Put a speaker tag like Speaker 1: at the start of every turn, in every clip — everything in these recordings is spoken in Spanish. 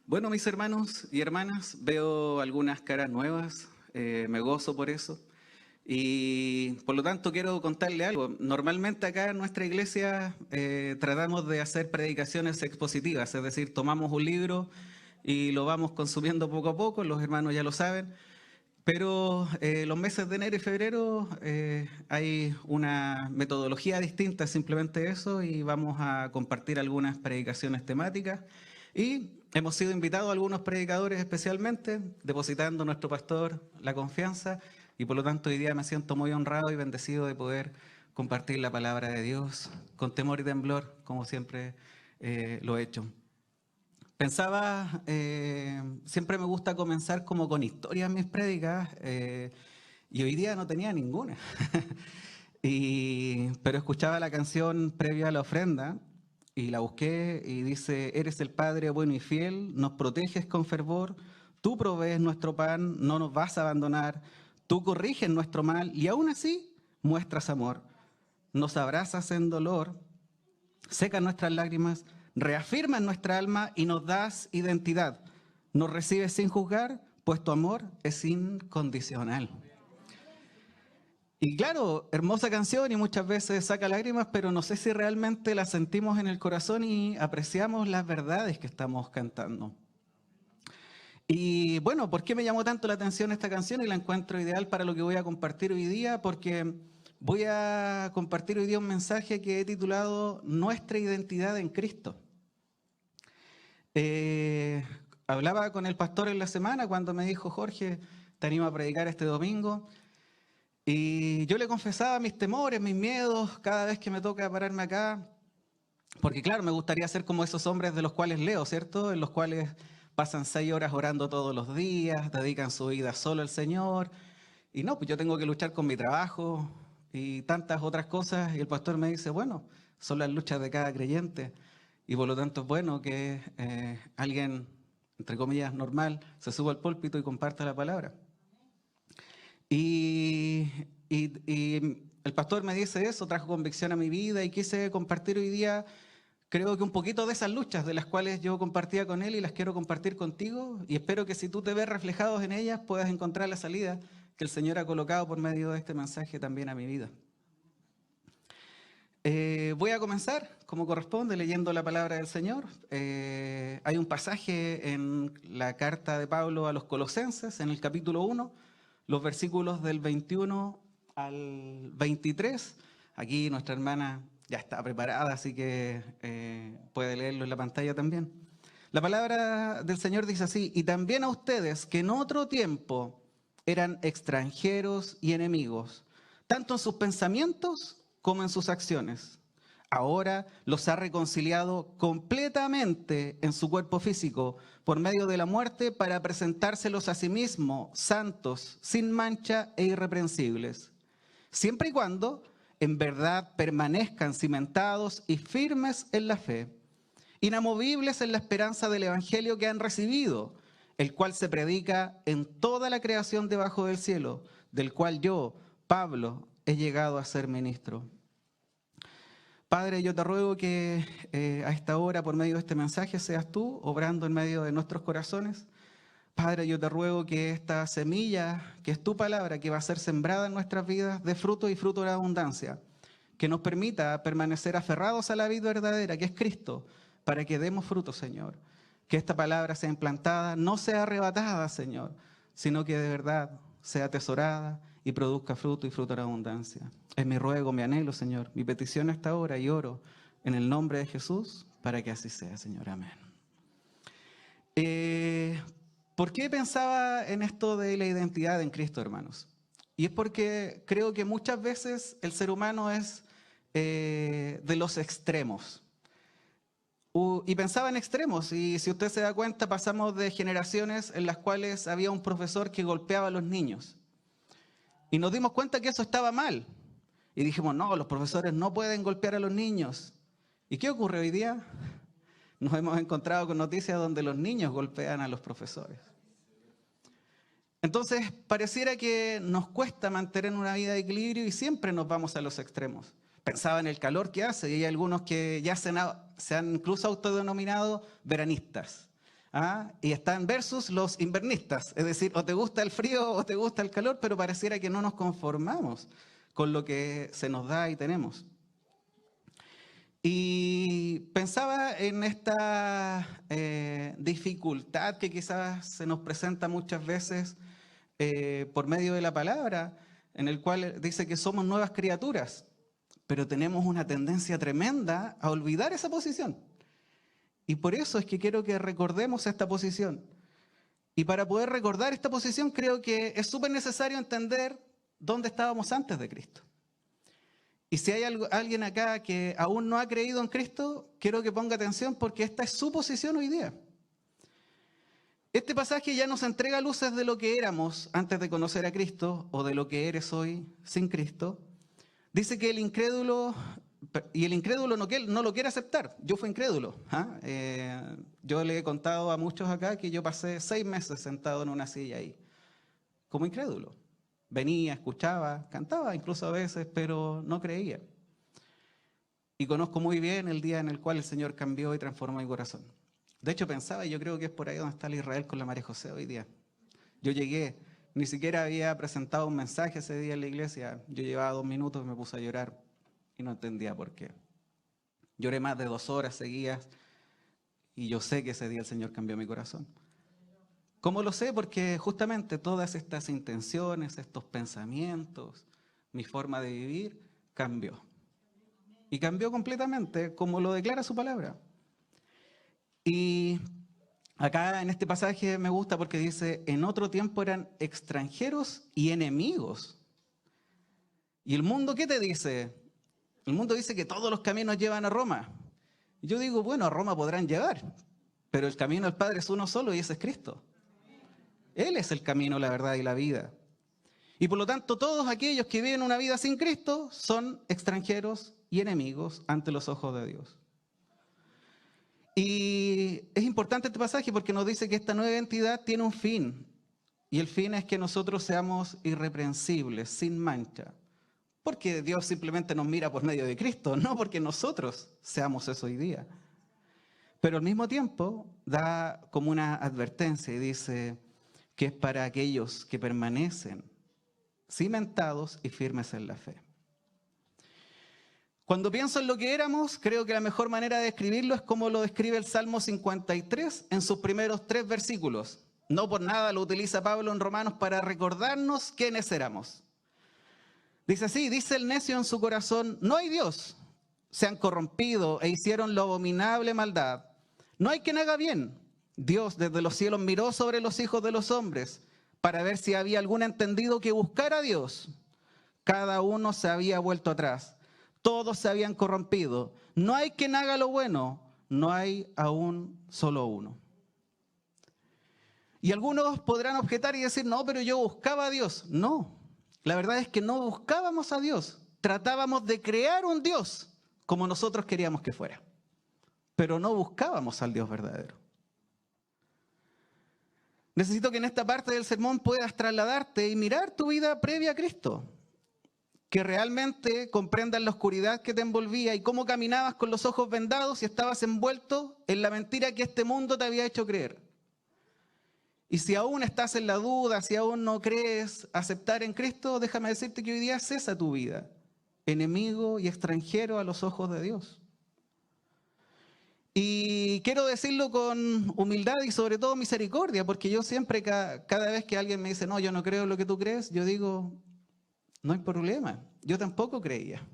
Speaker 1: Bueno, mis hermanos y hermanas, veo algunas caras nuevas, me gozo por eso. Y por lo tanto quiero contarle algo. Normalmente acá en nuestra iglesia tratamos de hacer predicaciones expositivas, es decir, tomamos un libro y lo vamos consumiendo poco a poco, los hermanos ya lo saben. Pero los meses de enero y febrero hay una metodología distinta, simplemente eso, y vamos a compartir algunas predicaciones temáticas. Y hemos sido invitados a algunos predicadores especialmente, depositando a nuestro pastor la confianza, y por lo tanto hoy día me siento muy honrado y bendecido de poder compartir la palabra de Dios con temor y temblor, como siempre lo he hecho. Pensaba, siempre me gusta comenzar como con historias en mis prédicas, y hoy día no tenía ninguna. Pero escuchaba la canción previa a la ofrenda y la busqué y dice: eres el Padre bueno y fiel, nos proteges con fervor, tú provees nuestro pan, no nos vas a abandonar, tú corriges nuestro mal y aún así muestras amor. Nos abrazas en dolor, secas nuestras lágrimas, reafirmas nuestra alma y nos das identidad. Nos recibes sin juzgar, pues tu amor es incondicional. Y claro, hermosa canción y muchas veces saca lágrimas, pero no sé si realmente la sentimos en el corazón y apreciamos las verdades que estamos cantando. Y bueno, ¿por qué me llamó tanto la atención esta canción y la encuentro ideal para lo que voy a compartir hoy día? Porque voy a compartir hoy día un mensaje que he titulado Nuestra identidad en Cristo. Hablaba con el pastor en la semana cuando me dijo: Jorge, te animo a predicar este domingo. Y yo le confesaba mis temores, mis miedos, cada vez que me toca pararme acá. Porque claro, me gustaría ser como esos hombres de los cuales leo, ¿cierto? En los cuales pasan 6 horas orando todos los días, dedican su vida solo al Señor. Y no, pues yo tengo que luchar con mi trabajo y tantas otras cosas. Y el pastor me dice: bueno, son las luchas de cada creyente. Y por lo tanto es bueno que alguien, entre comillas, normal, se suba al púlpito y comparta la palabra. Y el pastor me dice eso, trajo convicción a mi vida y quise compartir hoy día, creo que un poquito de esas luchas de las cuales yo compartía con él y las quiero compartir contigo. Y espero que si tú te ves reflejados en ellas puedas encontrar la salida que el Señor ha colocado por medio de este mensaje también a mi vida. Voy a comenzar, como corresponde, leyendo la palabra del Señor. Hay un pasaje en la carta de Pablo a los Colosenses, en el capítulo 1, los versículos del 21 al 23. Aquí nuestra hermana ya está preparada, así que puede leerlo en la pantalla también. La palabra del Señor dice así: y también a ustedes, que en otro tiempo eran extranjeros y enemigos, tanto en sus pensamientos como en sus acciones. Ahora los ha reconciliado completamente en su cuerpo físico por medio de la muerte, para presentárselos a sí mismo santos, sin mancha e irreprensibles, siempre y cuando en verdad permanezcan cimentados y firmes en la fe, inamovibles en la esperanza del evangelio que han recibido, el cual se predica en toda la creación debajo del cielo, del cual yo, Pablo, he llegado a ser ministro. Padre, yo te ruego que a esta hora, por medio de este mensaje, seas tú obrando en medio de nuestros corazones. Padre, yo te ruego que esta semilla, que es tu palabra, que va a ser sembrada en nuestras vidas, dé fruto y fruto de abundancia, que nos permita permanecer aferrados a la vida verdadera, que es Cristo, para que demos fruto, Señor. Que esta palabra sea implantada, no sea arrebatada, Señor, sino que de verdad sea atesorada y produzca fruto y fruto de abundancia. Es mi ruego, mi anhelo, Señor, mi petición hasta ahora, y oro en el nombre de Jesús para que así sea, Señor. Amén. ¿Por qué pensaba en esto de la identidad en Cristo, hermanos? Y es porque creo que muchas veces el ser humano es de los extremos. Y pensaba en extremos, y si usted se da cuenta, pasamos de generaciones en las cuales había un profesor que golpeaba a los niños. Y nos dimos cuenta que eso estaba mal. Y dijimos: no, los profesores no pueden golpear a los niños. ¿Y qué ocurre hoy día? Nos hemos encontrado con noticias donde los niños golpean a los profesores. Entonces, pareciera que nos cuesta mantener una vida de equilibrio y siempre nos vamos a los extremos. Pensaba en el calor que hace, y hay algunos que ya se han incluso autodenominado veranistas. ¿ah? Y están versus los invernistas, es decir, o te gusta el frío o te gusta el calor, pero pareciera que no nos conformamos con lo que se nos da y tenemos. Y pensaba en esta dificultad que quizás se nos presenta muchas veces por medio de la palabra, en el cual dice que somos nuevas criaturas, pero tenemos una tendencia tremenda a olvidar esa posición. Y por eso es que quiero que recordemos esta posición. Y para poder recordar esta posición creo que es súper necesario entender dónde estábamos antes de Cristo. Y si hay alguien acá que aún no ha creído en Cristo, quiero que ponga atención porque esta es su posición hoy día. Este pasaje ya nos entrega luces de lo que éramos antes de conocer a Cristo o de lo que eres hoy sin Cristo. Dice que el incrédulo no lo quiere aceptar. Yo fui incrédulo. Yo le he contado a muchos acá que yo pasé 6 meses sentado en una silla ahí, como incrédulo. Venía, escuchaba, cantaba incluso a veces, pero no creía. Y conozco muy bien el día en el cual el Señor cambió y transformó mi corazón. De hecho pensaba, y yo creo que es por ahí donde está el Israel con la María José hoy día. Yo llegué, ni siquiera había presentado un mensaje ese día en la iglesia. Yo llevaba 2 minutos y me puse a llorar y no entendía por qué. Lloré más de 2 horas seguidas y yo sé que ese día el Señor cambió mi corazón. ¿Cómo lo sé? Porque justamente todas estas intenciones, estos pensamientos, mi forma de vivir cambió. Y cambió completamente, como lo declara su palabra. Y acá en este pasaje me gusta porque dice, en otro tiempo eran extranjeros y enemigos. ¿Y el mundo qué te dice? El mundo dice que todos los caminos llevan a Roma. Y yo digo, bueno, a Roma podrán llegar, pero el camino al Padre es uno solo y ese es Cristo. Él es el camino, la verdad y la vida. Y por lo tanto, todos aquellos que viven una vida sin Cristo son extranjeros y enemigos ante los ojos de Dios. Y es importante este pasaje porque nos dice que esta nueva identidad tiene un fin. Y el fin es que nosotros seamos irreprensibles, sin mancha. Porque Dios simplemente nos mira por medio de Cristo, no porque nosotros seamos eso hoy día. Pero al mismo tiempo da como una advertencia y dice que es para aquellos que permanecen cimentados y firmes en la fe. Cuando pienso en lo que éramos, creo que la mejor manera de describirlo es como lo describe el Salmo 53 en sus primeros 3 versículos. No por nada lo utiliza Pablo en Romanos para recordarnos quiénes éramos. Dice así, dice el necio en su corazón, no hay Dios. Se han corrompido e hicieron la abominable maldad. No hay quien haga bien. Dios desde los cielos miró sobre los hijos de los hombres para ver si había algún entendido que buscara a Dios. Cada uno se había vuelto atrás. Todos se habían corrompido. No hay quien haga lo bueno. No hay aún solo uno. Y algunos podrán objetar y decir, no, pero yo buscaba a Dios. No, la verdad es que no buscábamos a Dios. Tratábamos de crear un Dios como nosotros queríamos que fuera. Pero no buscábamos al Dios verdadero. Necesito que en esta parte del sermón puedas trasladarte y mirar tu vida previa a Cristo. Que realmente comprendas la oscuridad que te envolvía y cómo caminabas con los ojos vendados y estabas envuelto en la mentira que este mundo te había hecho creer. Y si aún estás en la duda, si aún no crees aceptar en Cristo, déjame decirte que hoy día es esa tu vida, enemigo y extranjero a los ojos de Dios. Y quiero decirlo con humildad y sobre todo misericordia, porque yo siempre, cada vez que alguien me dice, no, yo no creo en lo que tú crees, yo digo, no hay problema, yo tampoco creía.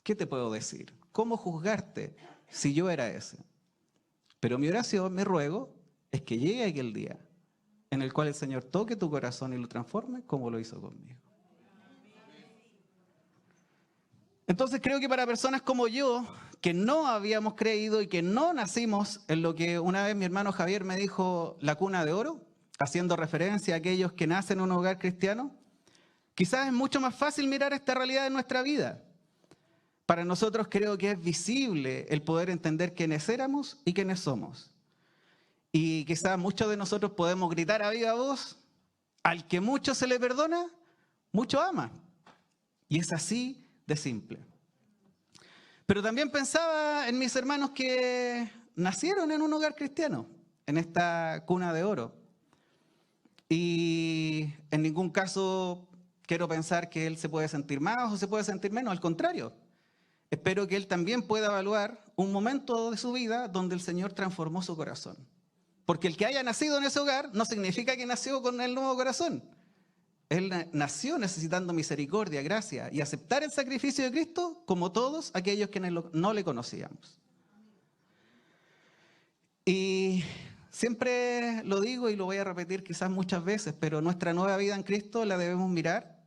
Speaker 1: ¿Qué te puedo decir? ¿Cómo juzgarte si yo era ese? Pero mi oración, mi ruego, es que llegue aquel día en el cual el Señor toque tu corazón y lo transforme como lo hizo conmigo. Entonces creo que para personas como yo, que no habíamos creído y que no nacimos en lo que una vez mi hermano Javier me dijo, la cuna de oro, haciendo referencia a aquellos que nacen en un hogar cristiano, quizás es mucho más fácil mirar esta realidad en nuestra vida. Para nosotros creo que es visible el poder entender quiénes éramos y quiénes somos. Y quizás muchos de nosotros podemos gritar a viva voz, al que mucho se le perdona, mucho ama. Y es así de simple. Pero también pensaba en mis hermanos que nacieron en un hogar cristiano en esta cuna de oro. Y en ningún caso quiero pensar que él se puede sentir más o se puede sentir menos, al contrario. Espero que él también pueda evaluar un momento de su vida donde el Señor transformó su corazón. Porque el que haya nacido en ese hogar no significa que nació con el nuevo corazón. Él nació necesitando misericordia, gracia y aceptar el sacrificio de Cristo como todos aquellos que no le conocíamos. Y siempre lo digo y lo voy a repetir quizás muchas veces, pero nuestra nueva vida en Cristo la debemos mirar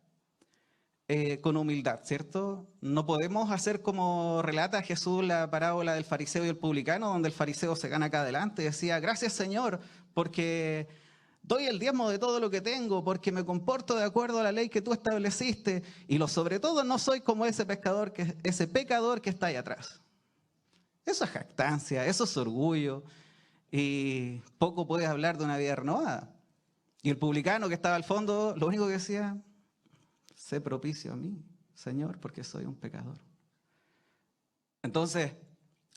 Speaker 1: con humildad, ¿cierto? No podemos hacer como relata Jesús la parábola del fariseo y el publicano, donde el fariseo se gana acá adelante y decía, gracias Señor, porque doy el diezmo de todo lo que tengo, porque me comporto de acuerdo a la ley que tú estableciste, y sobre todo no soy como ese pecador que está ahí atrás. Eso es jactancia, eso es orgullo, y poco puedes hablar de una vida renovada. Y el publicano que estaba al fondo, lo único que decía, sé propicio a mí, Señor, porque soy un pecador. Entonces,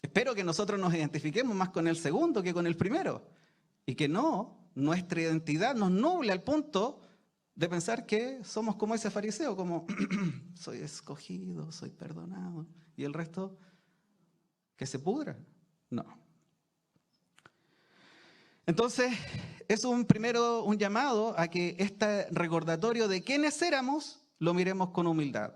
Speaker 1: espero que nosotros nos identifiquemos más con el segundo que con el primero, y que nuestra identidad nos nuble al punto de pensar que somos como ese fariseo, como soy escogido, soy perdonado, y el resto que se pudra. No. Entonces, es un llamado a que este recordatorio de quiénes éramos lo miremos con humildad.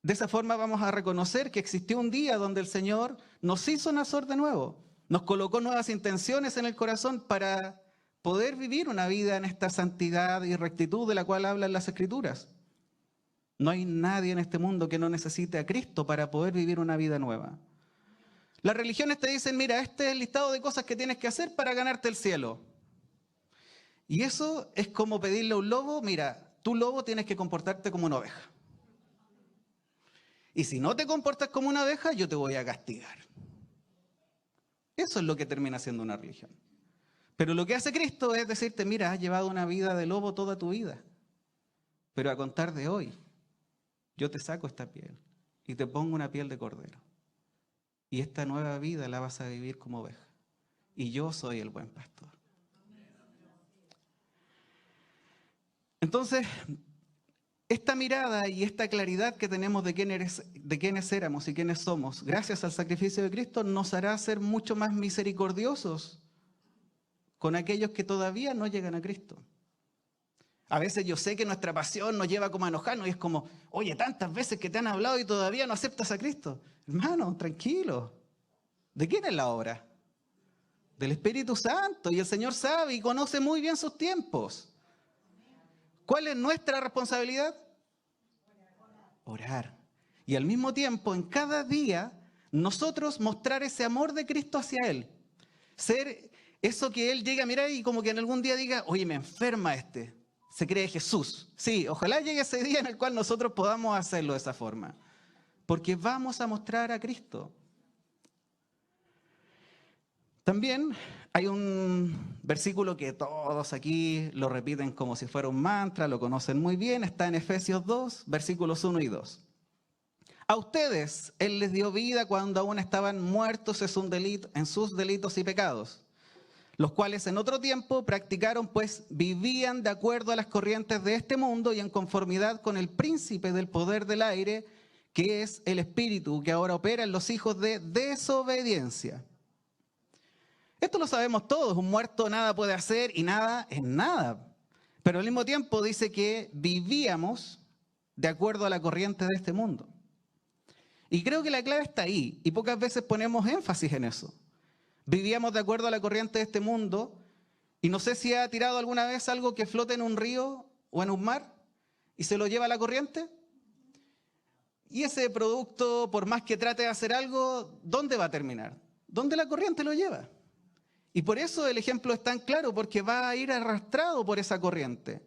Speaker 1: De esa forma vamos a reconocer que existió un día donde el Señor nos hizo nacer de nuevo, nos colocó nuevas intenciones en el corazón para poder vivir una vida en esta santidad y rectitud de la cual hablan las Escrituras. No hay nadie en este mundo que no necesite a Cristo para poder vivir una vida nueva. Las religiones te dicen, mira, este es el listado de cosas que tienes que hacer para ganarte el cielo. Y eso es como pedirle a un lobo, mira, tú lobo tienes que comportarte como una oveja. Y si no te comportas como una oveja, yo te voy a castigar. Eso es lo que termina siendo una religión. Pero lo que hace Cristo es decirte, mira, has llevado una vida de lobo toda tu vida. Pero a contar de hoy, yo te saco esta piel y te pongo una piel de cordero. Y esta nueva vida la vas a vivir como oveja. Y yo soy el buen pastor. Entonces, esta mirada y esta claridad que tenemos de quiénes éramos y quiénes somos, gracias al sacrificio de Cristo, nos hará ser mucho más misericordiosos con aquellos que todavía no llegan a Cristo. A veces yo sé que nuestra pasión nos lleva como a enojarnos y es como, oye, tantas veces que te han hablado y todavía no aceptas a Cristo. Hermano, tranquilo. ¿De quién es la obra? Del Espíritu Santo. Y el Señor sabe y conoce muy bien sus tiempos. ¿Cuál es nuestra responsabilidad? Orar. Y al mismo tiempo, en cada día, nosotros mostrar ese amor de Cristo hacia Él. Ser eso que Él llega a mirar y como que en algún día diga, oye, me enferma este. Se cree Jesús. Sí, ojalá llegue ese día en el cual nosotros podamos hacerlo de esa forma. Porque vamos a mostrar a Cristo. También hay un versículo que todos aquí lo repiten como si fuera un mantra, lo conocen muy bien, está en Efesios 2, versículos 1 y 2. A ustedes Él les dio vida cuando aún estaban muertos en sus delitos y pecados, los cuales en otro tiempo practicaron, pues vivían de acuerdo a las corrientes de este mundo y en conformidad con el príncipe del poder del aire, que es el espíritu que ahora opera en los hijos de desobediencia. Esto lo sabemos todos, un muerto nada puede hacer y nada es nada. Pero al mismo tiempo dice que vivíamos de acuerdo a la corriente de este mundo. Y creo que la clave está ahí y pocas veces ponemos énfasis en eso. Vivíamos de acuerdo a la corriente de este mundo y no sé si ha tirado alguna vez algo que flote en un río o en un mar y se lo lleva la corriente. Y ese producto, por más que trate de hacer algo, ¿dónde va a terminar? ¿Dónde la corriente lo lleva? Y por eso el ejemplo es tan claro, porque va a ir arrastrado por esa corriente.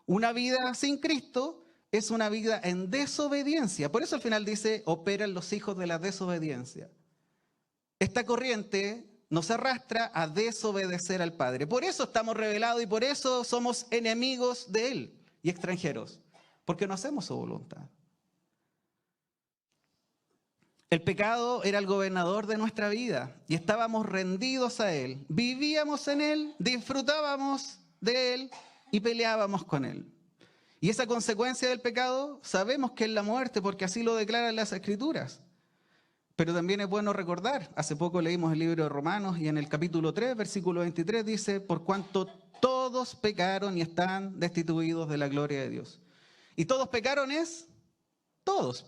Speaker 1: Una vida sin Cristo es una vida en desobediencia. Por eso al final dice, operan los hijos de la desobediencia. Esta corriente nos arrastra a desobedecer al Padre. Por eso estamos rebelados y por eso somos enemigos de Él y extranjeros, porque no hacemos su voluntad. El pecado era el gobernador de nuestra vida y estábamos rendidos a él. Vivíamos en él, disfrutábamos de él y peleábamos con él. Y esa consecuencia del pecado sabemos que es la muerte, porque así lo declaran las Escrituras. Pero también es bueno recordar, hace poco leímos el libro de Romanos y en el capítulo 3, versículo 23 dice: por cuanto todos pecaron y están destituidos de la gloria de Dios. Y todos pecaron es todos.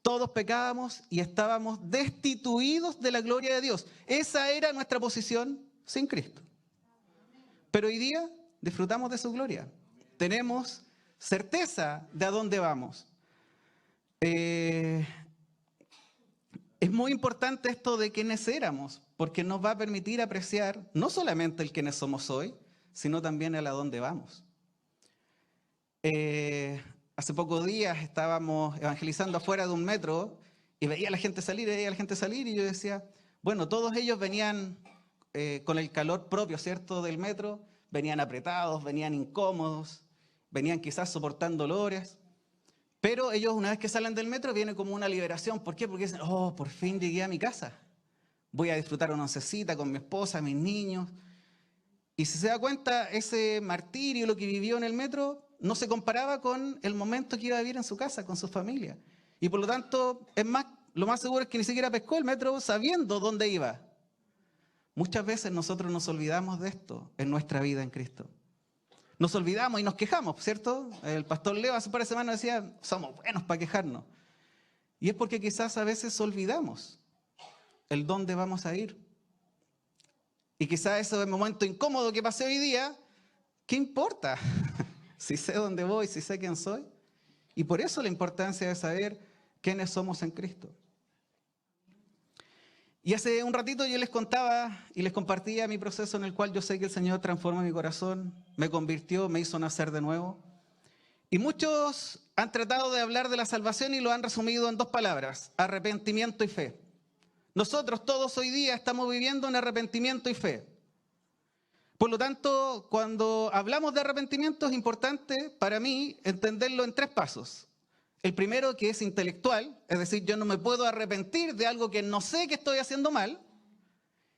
Speaker 1: Todos pecábamos y estábamos destituidos de la gloria de Dios. Esa era nuestra posición sin Cristo. Pero hoy día disfrutamos de su gloria. Tenemos certeza de a dónde vamos. Es muy importante esto de quiénes éramos, porque nos va a permitir apreciar no solamente el quiénes somos hoy, sino también el a dónde vamos. Hace pocos días estábamos evangelizando afuera de un metro y veía a la gente salir, y yo decía, bueno, todos ellos venían con el calor propio, ¿cierto?, del metro, venían apretados, venían incómodos, venían quizás soportando dolores, pero ellos una vez que salen del metro viene como una liberación. ¿Por qué? Porque dicen, oh, por fin llegué a mi casa, voy a disfrutar una oncecita con mi esposa, mis niños. Y si se da cuenta, ese martirio, lo que vivió en el metro, no se comparaba con el momento que iba a vivir en su casa, con su familia. Y por lo tanto, es más, lo más seguro es que ni siquiera pescó el metro sabiendo dónde iba. Muchas veces nosotros nos olvidamos de esto en nuestra vida en Cristo. Nos olvidamos y nos quejamos, ¿cierto? El pastor Leo hace un par de semanas decía, somos buenos para quejarnos. Y es porque quizás a veces olvidamos el dónde vamos a ir. Y quizás ese momento incómodo que pasé hoy día, ¿qué importa? Si sé dónde voy, si sé quién soy. Y por eso la importancia de saber quiénes somos en Cristo. Y hace un ratito yo les contaba y les compartía mi proceso en el cual yo sé que el Señor transforma mi corazón, me convirtió, me hizo nacer de nuevo. Y muchos han tratado de hablar de la salvación y lo han resumido en dos palabras: arrepentimiento y fe. Nosotros todos hoy día estamos viviendo en arrepentimiento y fe. Por lo tanto, cuando hablamos de arrepentimiento es importante para mí entenderlo en tres pasos. El primero, que es intelectual, es decir, yo no me puedo arrepentir de algo que no sé que estoy haciendo mal,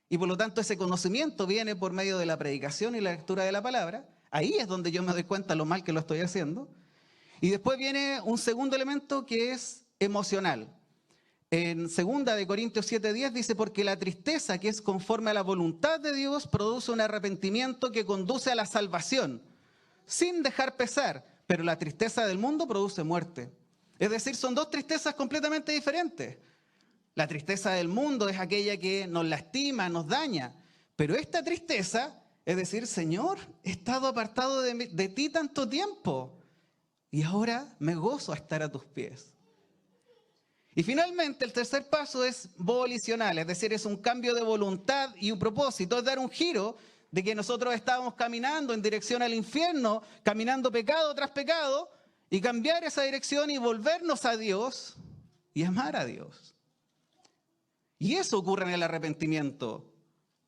Speaker 1: y por lo tanto ese conocimiento viene por medio de la predicación y la lectura de la palabra. Ahí es donde yo me doy cuenta lo mal que lo estoy haciendo. Y después viene un segundo elemento que es emocional. En 2 Corintios 7:10 dice, porque la tristeza que es conforme a la voluntad de Dios produce un arrepentimiento que conduce a la salvación, sin dejar pesar, pero la tristeza del mundo produce muerte. Es decir, son dos tristezas completamente diferentes. La tristeza del mundo es aquella que nos lastima, nos daña, pero esta tristeza es decir, Señor, he estado apartado de ti tanto tiempo y ahora me gozo a estar a tus pies. Y finalmente el tercer paso es volicional, es decir, es un cambio de voluntad y un propósito, es dar un giro de que nosotros estábamos caminando en dirección al infierno, caminando pecado tras pecado, y cambiar esa dirección y volvernos a Dios y amar a Dios. Y eso ocurre en el arrepentimiento: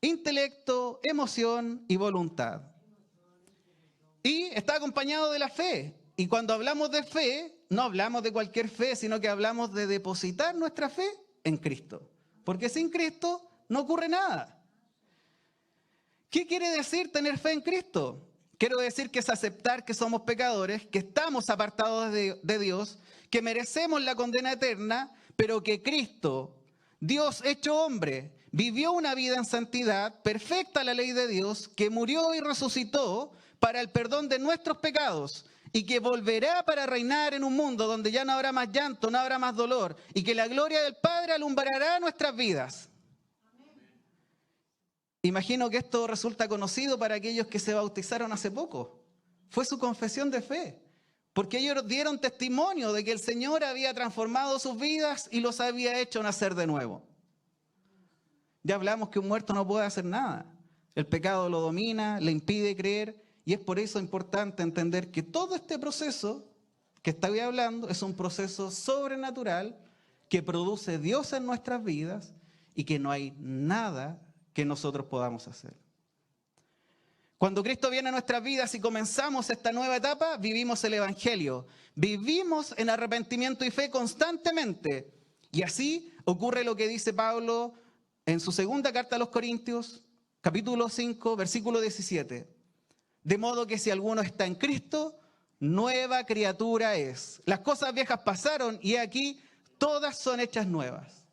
Speaker 1: intelecto, emoción y voluntad. Y está acompañado de la fe. Y cuando hablamos de fe, no hablamos de cualquier fe, sino que hablamos de depositar nuestra fe en Cristo. Porque sin Cristo no ocurre nada. ¿Qué quiere decir tener fe en Cristo? Quiero decir que es aceptar que somos pecadores, que estamos apartados de Dios, que merecemos la condena eterna, pero que Cristo, Dios hecho hombre, vivió una vida en santidad, perfecta la ley de Dios, que murió y resucitó para el perdón de nuestros pecados, y que volverá para reinar en un mundo donde ya no habrá más llanto, no habrá más dolor, y que la gloria del Padre alumbrará nuestras vidas. Imagino que esto resulta conocido para aquellos que se bautizaron hace poco. Fue su confesión de fe, porque ellos dieron testimonio de que el Señor había transformado sus vidas y los había hecho nacer de nuevo. Ya hablamos que un muerto no puede hacer nada. El pecado lo domina, le impide creer, y es por eso importante entender que todo este proceso que estoy hablando es un proceso sobrenatural que produce Dios en nuestras vidas y que no hay nada que nosotros podamos hacer. Cuando Cristo viene a nuestras vidas y comenzamos esta nueva etapa, vivimos el Evangelio. Vivimos en arrepentimiento y fe constantemente. Y así ocurre lo que dice Pablo en su segunda carta a los Corintios, capítulo 5, versículo 17. De modo que si alguno está en Cristo, nueva criatura es. Las cosas viejas pasaron y aquí todas son hechas nuevas.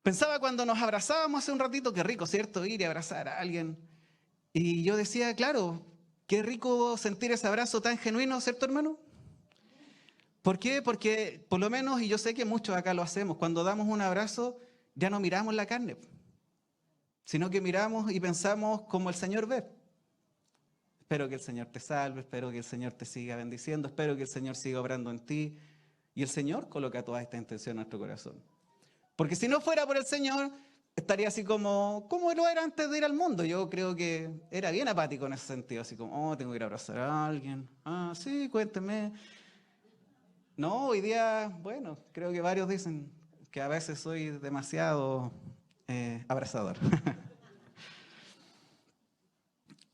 Speaker 1: Pensaba cuando nos abrazábamos hace un ratito, qué rico, ¿cierto? Ir y abrazar a alguien. Y yo decía, claro, qué rico sentir ese abrazo tan genuino, ¿cierto, hermano? ¿Por qué? Porque por lo menos, y yo sé que muchos acá lo hacemos, cuando damos un abrazo ya no miramos la carne, sino que miramos y pensamos como el Señor ve. Espero que el Señor te salve, espero que el Señor te siga bendiciendo, espero que el Señor siga obrando en ti. Y el Señor coloca toda esta intención en nuestro corazón. Porque si no fuera por el Señor, estaría así como lo era antes de ir al mundo. Yo creo que era bien apático en ese sentido, así como, tengo que ir a abrazar a alguien. Ah, sí, cuénteme. No, hoy día, bueno, creo que varios dicen que a veces soy demasiado abrazador.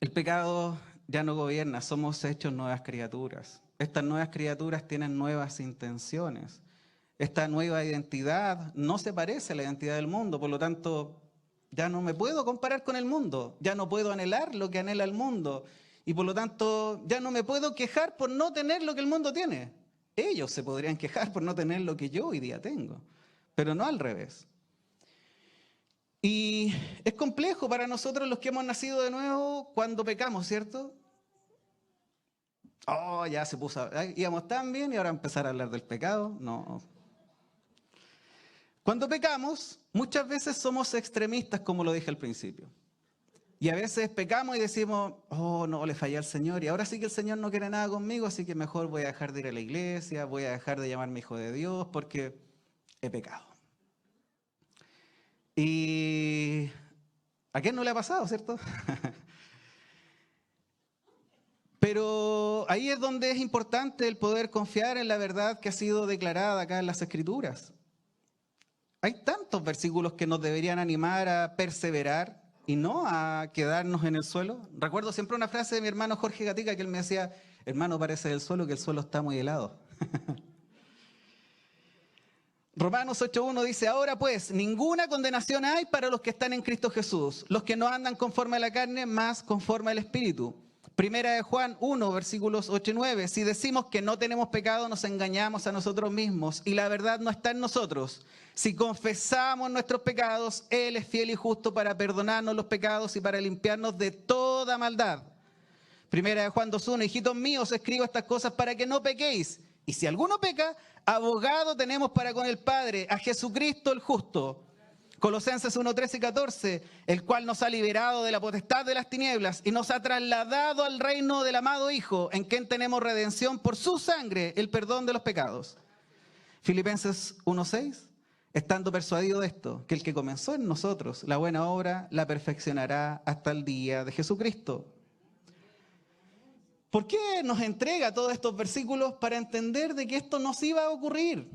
Speaker 1: El pecado ya no gobierna, somos hechos nuevas criaturas. Estas nuevas criaturas tienen nuevas intenciones. Esta nueva identidad no se parece a la identidad del mundo, por lo tanto, ya no me puedo comparar con el mundo, ya no puedo anhelar lo que anhela el mundo, y por lo tanto, ya no me puedo quejar por no tener lo que el mundo tiene. Ellos se podrían quejar por no tener lo que yo hoy día tengo, pero no al revés. Y es complejo para nosotros los que hemos nacido de nuevo cuando pecamos, ¿cierto? Ya se puso, íbamos tan bien y ahora empezar a hablar del pecado, no. Cuando pecamos, muchas veces somos extremistas, como lo dije al principio. Y a veces pecamos y decimos, no, le fallé al Señor y ahora sí que el Señor no quiere nada conmigo, así que mejor voy a dejar de ir a la iglesia, voy a dejar de llamarme hijo de Dios porque he pecado. Y ¿a quién no le ha pasado, cierto? Pero ahí es donde es importante el poder confiar en la verdad que ha sido declarada acá en las Escrituras. Hay tantos versículos que nos deberían animar a perseverar y no a quedarnos en el suelo. Recuerdo siempre una frase de mi hermano Jorge Gatica que él me decía, hermano, parece del suelo que el suelo está muy helado. Romanos 8.1 dice, ahora pues, ninguna condenación hay para los que están en Cristo Jesús, los que no andan conforme a la carne, más conforme al Espíritu. Primera de Juan 1, versículos 8 y 9, si decimos que no tenemos pecado, nos engañamos a nosotros mismos y la verdad no está en nosotros. Si confesamos nuestros pecados, Él es fiel y justo para perdonarnos los pecados y para limpiarnos de toda maldad. Primera de Juan 2.1, hijitos míos, escribo estas cosas para que no pequéis. Y si alguno peca, abogado tenemos para con el Padre, a Jesucristo el justo. Colosenses 1, 13 y 14, el cual nos ha liberado de la potestad de las tinieblas y nos ha trasladado al reino del amado Hijo, en quien tenemos redención por su sangre, el perdón de los pecados. Filipenses 1, 6, estando persuadido de esto, que el que comenzó en nosotros la buena obra, la perfeccionará hasta el día de Jesucristo. ¿Por qué nos entrega todos estos versículos? Para entender de que esto nos iba a ocurrir.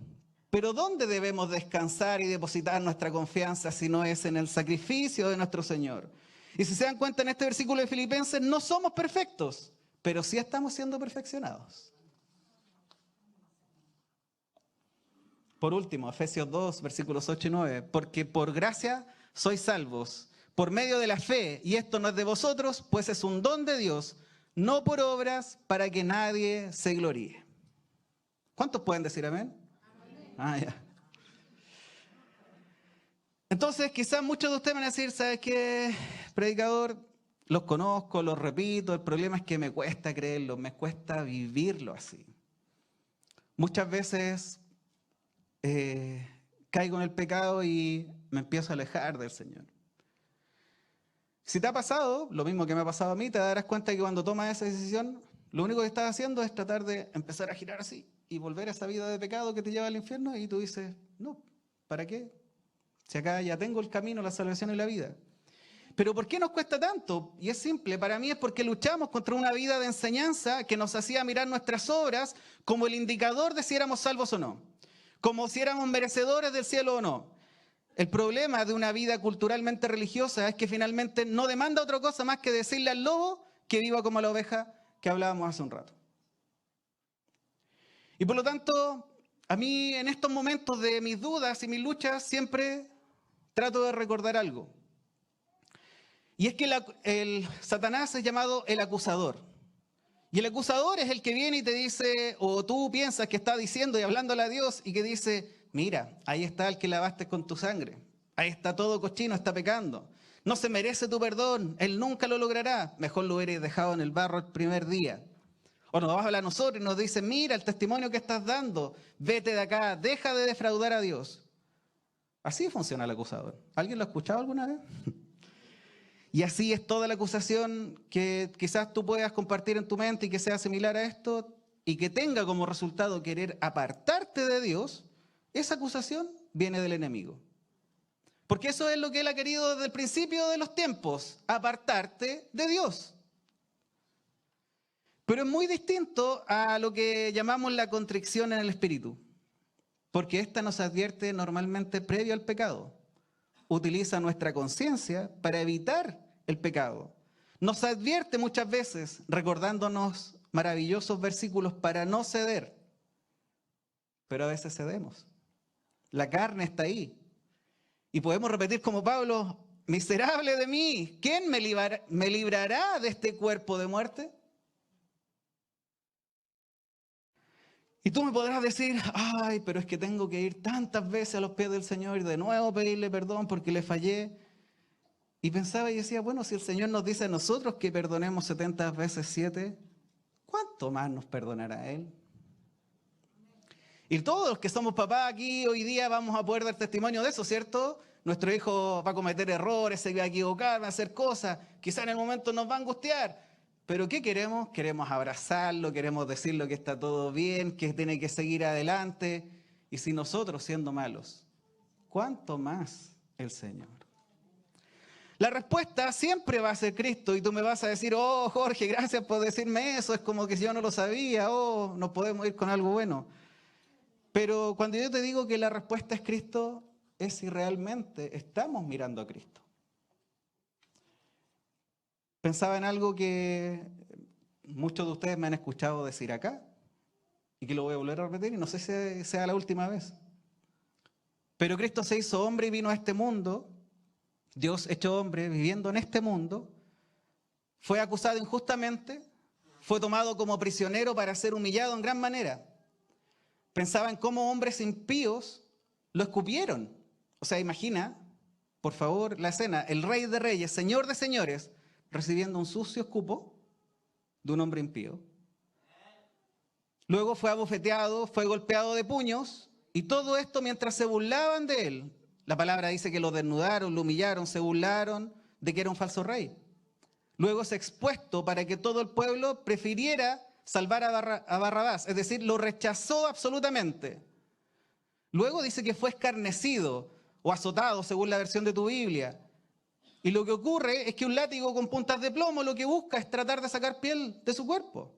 Speaker 1: Pero ¿dónde debemos descansar y depositar nuestra confianza si no es en el sacrificio de nuestro Señor? Y si se dan cuenta en este versículo de Filipenses, no somos perfectos, pero sí estamos siendo perfeccionados. Por último, Efesios 2, versículos 8 y 9, porque por gracia sois salvos, por medio de la fe, y esto no es de vosotros, pues es un don de Dios, no por obras para que nadie se gloríe. ¿Cuántos pueden decir amén? Ya. Entonces, quizás muchos de ustedes van a decir, ¿sabes qué, predicador? Los conozco, los repito, el problema es que me cuesta creerlo, me cuesta vivirlo así. Muchas veces caigo en el pecado y me empiezo a alejar del Señor. Si te ha pasado, lo mismo que me ha pasado a mí, te darás cuenta que cuando tomas esa decisión, lo único que estás haciendo es tratar de empezar a girar así y volver a esa vida de pecado que te lleva al infierno y tú dices, no, ¿para qué? Si acá ya tengo el camino, la salvación y la vida. Pero ¿por qué nos cuesta tanto? Y es simple, para mí es porque luchamos contra una vida de enseñanza que nos hacía mirar nuestras obras como el indicador de si éramos salvos o no, como si éramos merecedores del cielo o no. El problema de una vida culturalmente religiosa es que finalmente no demanda otra cosa más que decirle al lobo que viva como la oveja que hablábamos hace un rato. Y por lo tanto, A mí en estos momentos de mis dudas y mis luchas siempre trato de recordar algo. Y es que el Satanás es llamado el acusador. Y el acusador es el que viene y te dice, o tú piensas que está diciendo y hablándole a Dios y que dice, mira, ahí está el que lavaste con tu sangre. Ahí está todo cochino, está pecando. No se merece tu perdón, él nunca lo logrará. Mejor lo hubieras dejado en el barro el primer día. O nos va a hablar a nosotros y nos dice, mira el testimonio que estás dando, vete de acá, deja de defraudar a Dios. Así funciona el acusador. ¿Alguien lo ha escuchado alguna vez? Y así es toda la acusación que quizás tú puedas compartir en tu mente y que sea similar a esto y que tenga como resultado querer apartarte de Dios, esa acusación viene del enemigo. Porque eso es lo que él ha querido desde el principio de los tiempos, apartarte de Dios. Pero es muy distinto a lo que llamamos la contrición en el espíritu, porque esta nos advierte normalmente previo al pecado. Utiliza nuestra conciencia para evitar el pecado. Nos advierte muchas veces recordándonos maravillosos versículos para no ceder, pero a veces cedemos. La carne está ahí. Y podemos repetir como Pablo, miserable de mí, ¿quién me librará de este cuerpo de muerte? Y tú me podrás decir, ay, pero es que tengo que ir tantas veces a los pies del Señor y de nuevo pedirle perdón porque le fallé. Y pensaba y decía, bueno, si el Señor nos dice a nosotros que perdonemos 70 veces 7, ¿cuánto más nos perdonará Él? Y todos los que somos papás aquí hoy día vamos a poder dar testimonio de eso, ¿cierto? Nuestro hijo va a cometer errores, se va a equivocar, va a hacer cosas, quizá en el momento nos va a angustiar. Pero ¿qué queremos? Queremos abrazarlo, queremos decirle que está todo bien, que tiene que seguir adelante. Y si nosotros siendo malos, ¿cuánto más el Señor? La respuesta siempre va a ser Cristo y tú me vas a decir, oh Jorge, gracias por decirme eso, es como que si yo no lo sabía, oh, nos podemos ir con algo bueno. Pero cuando yo te digo que la respuesta es Cristo, es si realmente estamos mirando a Cristo. Pensaba en algo que muchos de ustedes me han escuchado decir acá y que lo voy a volver a repetir y no sé si sea la última vez. Pero Cristo se hizo hombre y vino a este mundo, Dios hecho hombre viviendo en este mundo, fue acusado injustamente, fue tomado como prisionero para ser humillado en gran manera. Pensaba en cómo hombres impíos lo escupieron. O sea, imagina, por favor, la escena, el Rey de Reyes, Señor de Señores, recibiendo un sucio escupo de un hombre impío. Luego fue abofeteado, fue golpeado de puños, y todo esto mientras se burlaban de él. La palabra dice que lo desnudaron, lo humillaron, se burlaron de que era un falso rey. Luego es expuesto para que todo el pueblo prefiriera salvar a Barrabás, es decir, lo rechazó absolutamente. Luego dice que fue escarnecido o azotado, según la versión de tu Biblia. Y lo que ocurre es que un látigo con puntas de plomo lo que busca es tratar de sacar piel de su cuerpo.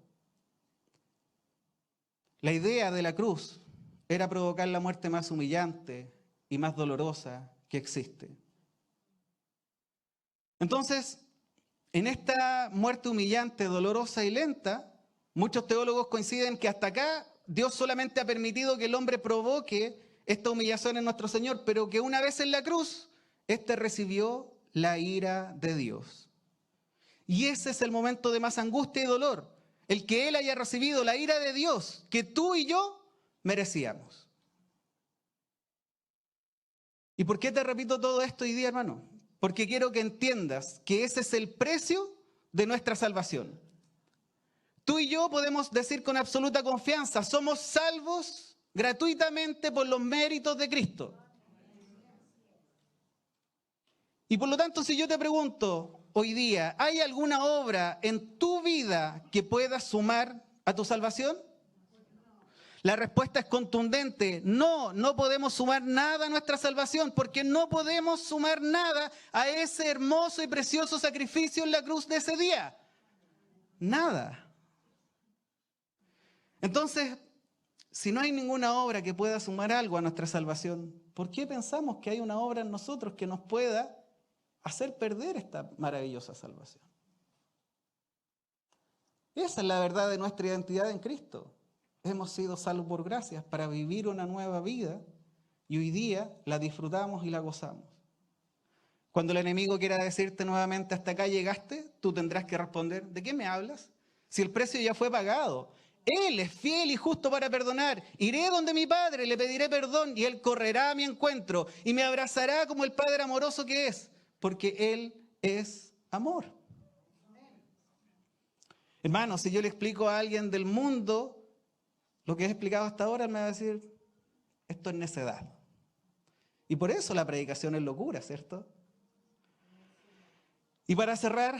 Speaker 1: La idea de la cruz era provocar la muerte más humillante y más dolorosa que existe. Entonces, en esta muerte humillante, dolorosa y lenta, muchos teólogos coinciden que hasta acá Dios solamente ha permitido que el hombre provoque esta humillación en nuestro Señor, pero que una vez en la cruz, éste recibió la ira de Dios. Y ese es el momento de más angustia y dolor, el que Él haya recibido la ira de Dios que tú y yo merecíamos. ¿Y por qué te repito todo esto hoy día, hermano? Porque quiero que entiendas que ese es el precio de nuestra salvación. Tú y yo podemos decir con absoluta confianza, somos salvos gratuitamente por los méritos de Cristo. Y por lo tanto, si yo te pregunto hoy día, ¿hay alguna obra en tu vida que pueda sumar a tu salvación? La respuesta es contundente, no, no podemos sumar nada a nuestra salvación, porque no podemos sumar nada a ese hermoso y precioso sacrificio en la cruz de ese día. Nada. Entonces, si no hay ninguna obra que pueda sumar algo a nuestra salvación, ¿por qué pensamos que hay una obra en nosotros que nos pueda hacer perder esta maravillosa salvación? Esa es la verdad de nuestra identidad en Cristo. hemos sido salvos por gracia para vivir una nueva vida y hoy día la disfrutamos y la gozamos. Cuando el enemigo quiera decirte nuevamente hasta acá llegaste, tú tendrás que responder, ¿de qué me hablas? Si el precio ya fue pagado. Él es fiel y justo para perdonar. Iré donde mi Padre, le pediré perdón y Él correrá a mi encuentro y me abrazará como el Padre amoroso que es, porque Él es amor. Hermano, si yo le explico a alguien del mundo lo que he explicado hasta ahora, él me va a decir, esto es necedad. Y por eso la predicación es locura, ¿cierto? Y para cerrar,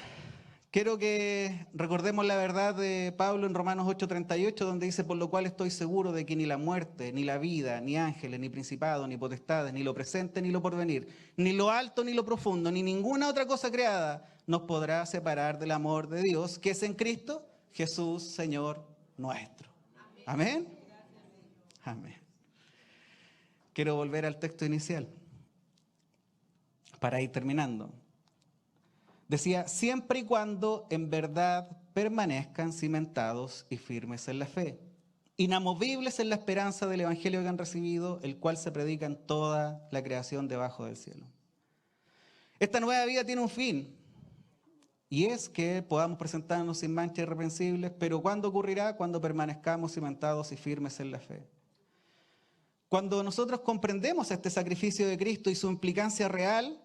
Speaker 1: quiero que recordemos la verdad de Pablo en Romanos 8:38, donde dice, por lo cual estoy seguro de que ni la muerte, ni la vida, ni ángeles, ni principados, ni potestades, ni lo presente, ni lo porvenir, ni lo alto, ni lo profundo, ni ninguna otra cosa creada nos podrá separar del amor de Dios, que es en Cristo Jesús, Señor nuestro. Amén. Amén. Quiero volver al texto inicial para ir terminando. Decía, siempre y cuando en verdad permanezcan cimentados y firmes en la fe, inamovibles en la esperanza del evangelio que han recibido, el cual se predica en toda la creación debajo del cielo. Esta nueva vida tiene un fin, y es que podamos presentarnos sin mancha e irreprensibles, pero ¿cuándo ocurrirá? Cuando permanezcamos cimentados y firmes en la fe. Cuando nosotros comprendemos este sacrificio de Cristo y su implicancia real,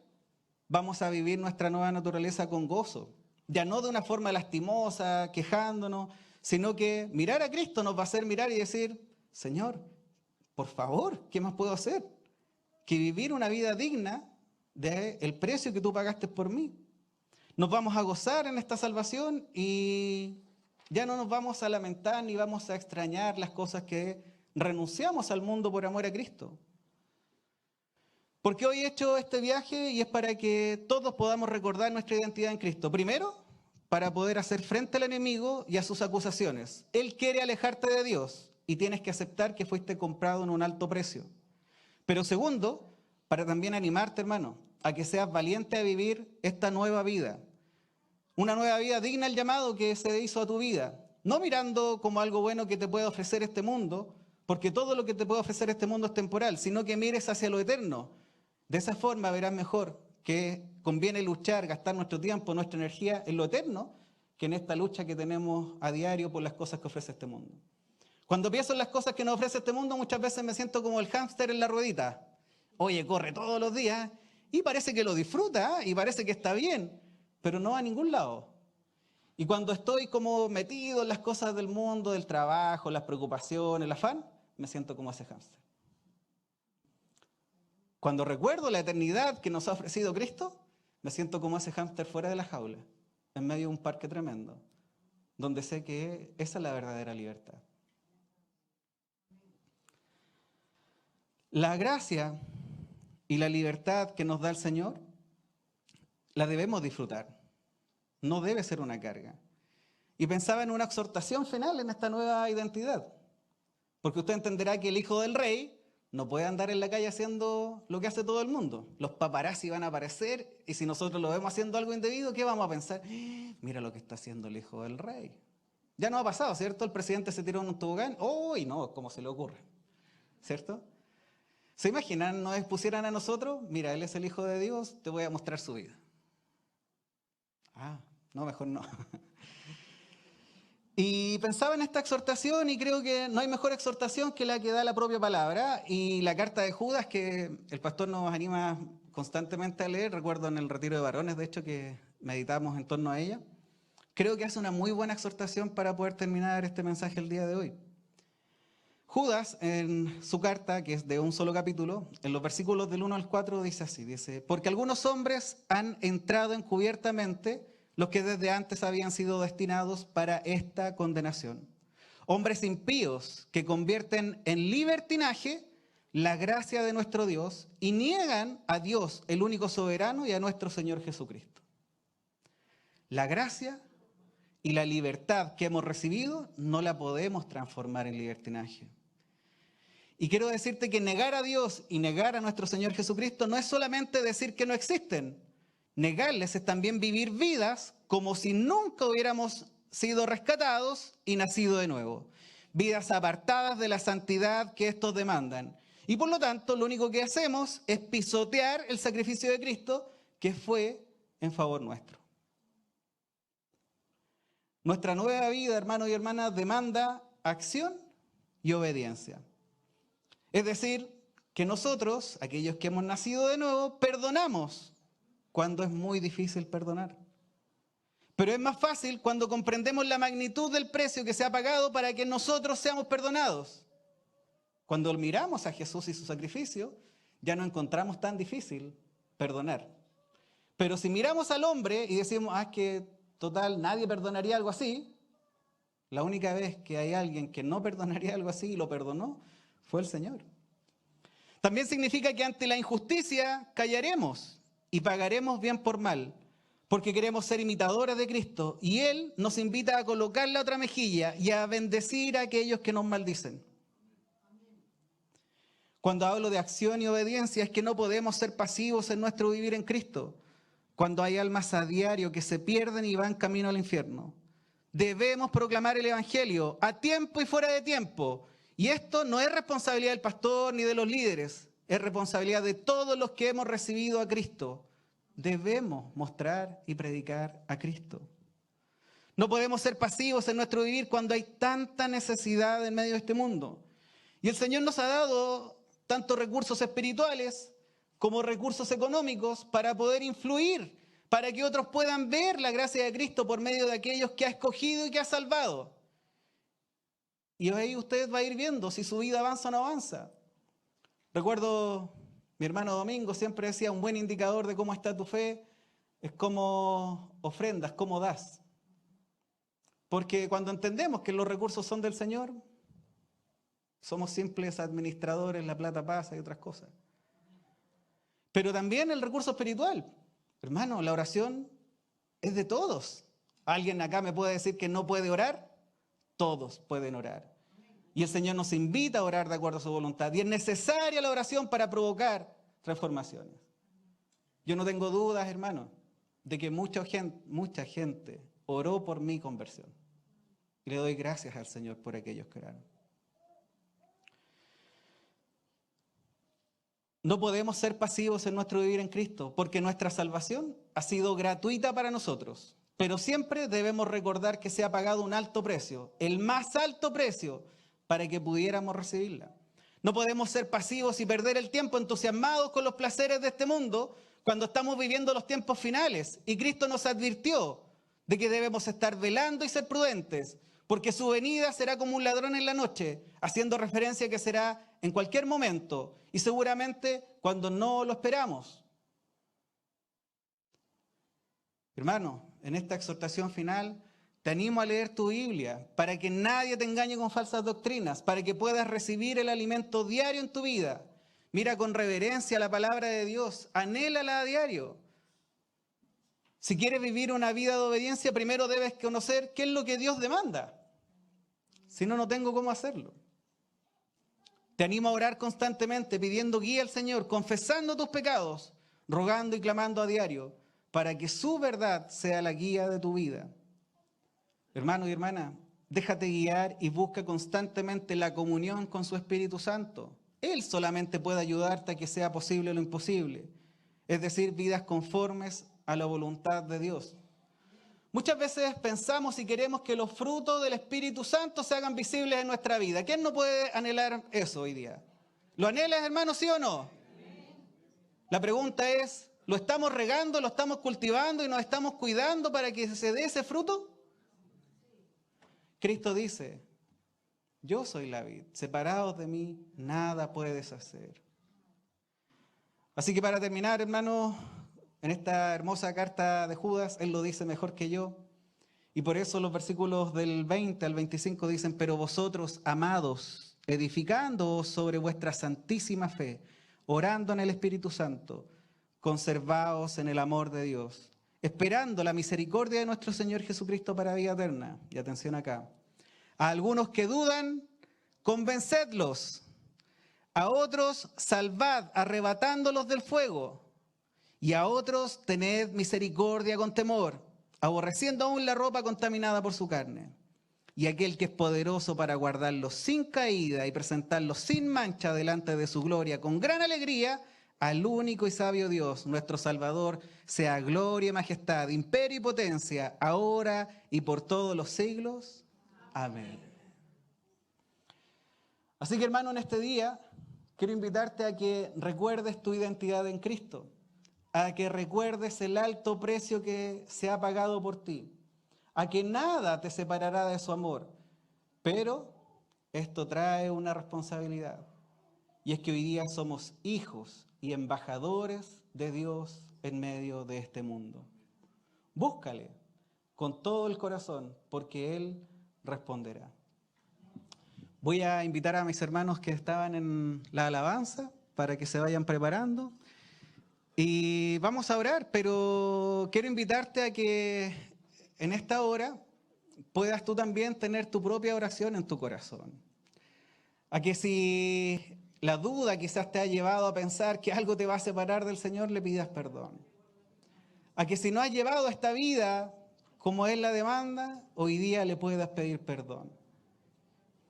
Speaker 1: vamos a vivir nuestra nueva naturaleza con gozo. Ya no de una forma lastimosa, quejándonos, sino que mirar a Cristo nos va a hacer mirar y decir, Señor, por favor, ¿qué más puedo hacer? Que vivir una vida digna del precio que tú pagaste por mí. Nos vamos a gozar en esta salvación y ya no nos vamos a lamentar ni vamos a extrañar las cosas que renunciamos al mundo por amor a Cristo. Porque hoy he hecho este viaje y es para que todos podamos recordar nuestra identidad en Cristo. Primero, para poder hacer frente al enemigo y a sus acusaciones. Él quiere alejarte de Dios y tienes que aceptar que fuiste comprado en un alto precio. Pero segundo, para también animarte, hermano, a que seas valiente a vivir esta nueva vida. Una nueva vida digna del llamado que se hizo a tu vida. No mirando como algo bueno que te puede ofrecer este mundo, porque todo lo que te puede ofrecer este mundo es temporal, sino que mires hacia lo eterno. De esa forma verás mejor que conviene luchar, gastar nuestro tiempo, nuestra energía en lo eterno, que en esta lucha que tenemos a diario por las cosas que ofrece este mundo. Cuando pienso en las cosas que nos ofrece este mundo, muchas veces me siento como el hámster en la ruedita. Oye, corre todos los días y parece que lo disfruta y parece que está bien, pero no va a ningún lado. Y cuando estoy como metido en las cosas del mundo, del trabajo, las preocupaciones, el afán, me siento como ese hámster. Cuando recuerdo la eternidad que nos ha ofrecido Cristo, me siento como ese hámster fuera de la jaula, en medio de un parque tremendo, donde sé que esa es la verdadera libertad. La gracia y la libertad que nos da el Señor, la debemos disfrutar. No debe ser una carga. Y pensaba en una exhortación final en esta nueva identidad. Porque usted entenderá que el hijo del rey no puede andar en la calle haciendo lo que hace todo el mundo. Los paparazzi van a aparecer y si nosotros lo vemos haciendo algo indebido, ¿qué vamos a pensar? Mira lo que está haciendo el hijo del rey. Ya no ha pasado, ¿cierto? El presidente se tiró en un tobogán. ¡Uy, no! ¿Cómo se le ocurre? ¿Cierto? ¿Se imaginan, nos expusieran a nosotros? Mira, él es el hijo de Dios, te voy a mostrar su vida. Ah, no, mejor no. Y pensaba en esta exhortación y creo que no hay mejor exhortación que la que da la propia palabra. Y la carta de Judas, que el pastor nos anima constantemente a leer, recuerdo en el retiro de varones, de hecho, que meditamos en torno a ella, creo que hace una muy buena exhortación para poder terminar este mensaje el día de hoy. Judas, en su carta, que es de un solo capítulo, en los versículos del 1 al 4 dice así, dice, porque algunos hombres han entrado encubiertamente, los que desde antes habían sido destinados para esta condenación. Hombres impíos que convierten en libertinaje la gracia de nuestro Dios y niegan a Dios, el único soberano, y a nuestro Señor Jesucristo. La gracia y la libertad que hemos recibido no la podemos transformar en libertinaje. Y quiero decirte que negar a Dios y negar a nuestro Señor Jesucristo no es solamente decir que no existen. Negarles es también vivir vidas como si nunca hubiéramos sido rescatados y nacido de nuevo. vidas apartadas de la santidad que estos demandan. Y por lo tanto, lo único que hacemos es pisotear el sacrificio de Cristo que fue en favor nuestro. Nuestra nueva vida, hermanos y hermanas, demanda acción y obediencia. Es decir, que nosotros, aquellos que hemos nacido de nuevo, perdonamos cuando es muy difícil perdonar. Pero es más fácil cuando comprendemos la magnitud del precio que se ha pagado para que nosotros seamos perdonados. Cuando miramos a Jesús y su sacrificio, ya no encontramos tan difícil perdonar. Pero si miramos al hombre y decimos, es que total, nadie perdonaría algo así, la única vez que hay alguien que no perdonaría algo así y lo perdonó, fue el Señor. También significa que ante la injusticia callaremos y pagaremos bien por mal, porque queremos ser imitadores de Cristo y Él nos invita a colocar la otra mejilla y a bendecir a aquellos que nos maldicen. Cuando hablo de acción y obediencia es que no podemos ser pasivos en nuestro vivir en Cristo, cuando hay almas a diario que se pierden y van camino al infierno. Debemos proclamar el Evangelio a tiempo y fuera de tiempo. Y esto no es responsabilidad del pastor ni de los líderes, es responsabilidad de todos los que hemos recibido a Cristo. Debemos mostrar y predicar a Cristo. No podemos ser pasivos en nuestro vivir cuando hay tanta necesidad en medio de este mundo. Y el Señor nos ha dado tanto recursos espirituales como recursos económicos para poder influir, para que otros puedan ver la gracia de Cristo por medio de aquellos que ha escogido y que ha salvado. Y ahí usted va a ir viendo si su vida avanza o no avanza. Recuerdo, mi hermano Domingo siempre decía, un buen indicador de cómo está tu fe es cómo ofrendas, cómo das. Porque cuando entendemos que los recursos son del Señor, somos simples administradores, la plata pasa y otras cosas. Pero también el recurso espiritual. Hermano, la oración es de todos. ¿Alguien acá me puede decir que no puede orar? Todos pueden orar. Y el Señor nos invita a orar de acuerdo a su voluntad. Y es necesaria la oración para provocar transformaciones. Yo no tengo dudas, hermano, de que mucha gente oró por mi conversión. Y le doy gracias al Señor por aquellos que oraron. No podemos ser pasivos en nuestro vivir en Cristo, porque nuestra salvación ha sido gratuita para nosotros. Pero siempre debemos recordar que se ha pagado un alto precio, el más alto precio, para que pudiéramos recibirla. No podemos ser pasivos y perder el tiempo entusiasmados con los placeres de este mundo cuando estamos viviendo los tiempos finales. Y Cristo nos advirtió de que debemos estar velando y ser prudentes, porque su venida será como un ladrón en la noche, haciendo referencia a que será en cualquier momento y seguramente cuando no lo esperamos. Hermano, en esta exhortación final te animo a leer tu Biblia para que nadie te engañe con falsas doctrinas, para que puedas recibir el alimento diario en tu vida. Mira con reverencia la palabra de Dios, anhélala a diario. Si quieres vivir una vida de obediencia, primero debes conocer qué es lo que Dios demanda. Si no, no tengo cómo hacerlo. Te animo a orar constantemente, pidiendo guía al Señor, confesando tus pecados, rogando y clamando a diario, para que su verdad sea la guía de tu vida. Hermano y hermana, déjate guiar y busca constantemente la comunión con su Espíritu Santo. Él solamente puede ayudarte a que sea posible lo imposible, es decir, vidas conformes a la voluntad de Dios. Muchas veces pensamos y queremos que los frutos del Espíritu Santo se hagan visibles en nuestra vida. ¿Quién no puede anhelar eso hoy día? ¿Lo anhelas, hermano, sí o no? La pregunta es, ¿lo estamos regando, lo estamos cultivando y nos estamos cuidando para que se dé ese fruto? Cristo dice, yo soy la vid, separados de mí, nada puedes hacer. Así que para terminar, hermano, en esta hermosa carta de Judas, él lo dice mejor que yo. Y por eso los versículos del 20 al 25 dicen, pero vosotros, amados, edificándoos sobre vuestra santísima fe, orando en el Espíritu Santo, conservaos en el amor de Dios, esperando la misericordia de nuestro Señor Jesucristo para vida eterna. Y atención acá. A algunos que dudan, convencedlos. A otros, salvad, arrebatándolos del fuego. Y a otros, tened misericordia con temor, aborreciendo aún la ropa contaminada por su carne. y aquel que es poderoso para guardarlos sin caída y presentarlos sin mancha delante de su gloria con gran alegría, al único y sabio Dios, nuestro Salvador, sea gloria y majestad, imperio y potencia, ahora y por todos los siglos. Amén. Así que, hermano, en este día quiero invitarte a que recuerdes tu identidad en Cristo, a que recuerdes el alto precio que se ha pagado por ti, a que nada te separará de su amor. Pero esto trae una responsabilidad, y es que hoy día somos hijos y embajadores de Dios en medio de este mundo. Búscale con todo el corazón, porque Él responderá. Voy a invitar a mis hermanos que estaban en la alabanza para que se vayan preparando. Y vamos a orar, pero quiero invitarte a que en esta hora puedas tú también tener tu propia oración en tu corazón. A que si la duda quizás te ha llevado a pensar que algo te va a separar del Señor, le pidas perdón. A que si no has llevado esta vida como Él la demanda, hoy día le puedas pedir perdón.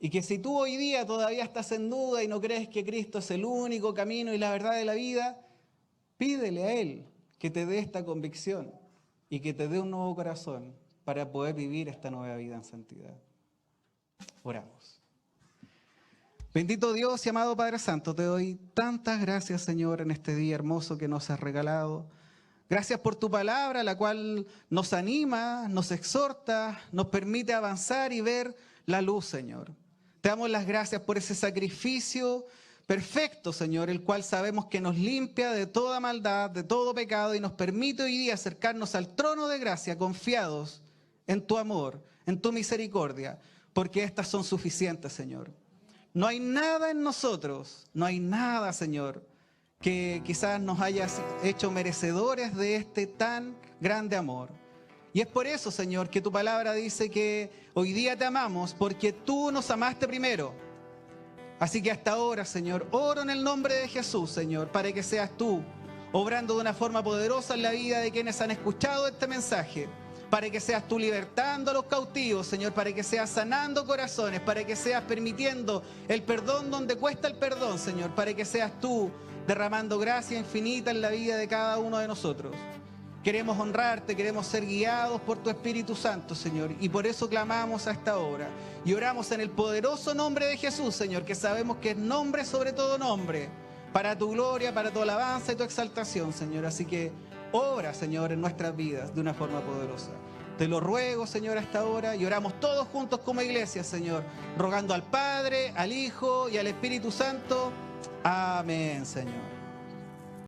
Speaker 1: Y que si tú hoy día todavía estás en duda y no crees que Cristo es el único camino y la verdad de la vida, pídele a Él que te dé esta convicción y que te dé un nuevo corazón para poder vivir esta nueva vida en santidad. Oramos. Bendito Dios y amado Padre Santo, te doy tantas gracias, Señor, en este día hermoso que nos has regalado. Gracias por tu palabra, la cual nos anima, nos exhorta, nos permite avanzar y ver la luz, Señor. Te damos las gracias por ese sacrificio perfecto, Señor, el cual sabemos que nos limpia de toda maldad, de todo pecado y nos permite hoy día acercarnos al trono de gracia confiados en tu amor, en tu misericordia, porque estas son suficientes, Señor. No hay nada en nosotros, no hay nada, Señor, que quizás nos haya hecho merecedores de este tan grande amor. Y es por eso, Señor, que tu palabra dice que hoy día te amamos porque tú nos amaste primero. Así que hasta ahora, Señor, oro en el nombre de Jesús, Señor, para que seas tú obrando de una forma poderosa en la vida de quienes han escuchado este mensaje, para que seas tú libertando a los cautivos, Señor, para que seas sanando corazones, para que seas permitiendo el perdón donde cuesta el perdón, Señor, para que seas tú derramando gracia infinita en la vida de cada uno de nosotros. Queremos honrarte, queremos ser guiados por tu Espíritu Santo, Señor, y por eso clamamos a esta hora. Y oramos en el poderoso nombre de Jesús, Señor, que sabemos que es nombre sobre todo nombre, para tu gloria, para tu alabanza y tu exaltación, Señor. Así que obra, Señor, en nuestras vidas de una forma poderosa. Te lo ruego, Señor, a esta hora, y oramos todos juntos como iglesia, Señor, rogando al Padre, al Hijo y al Espíritu Santo. Amén, Señor.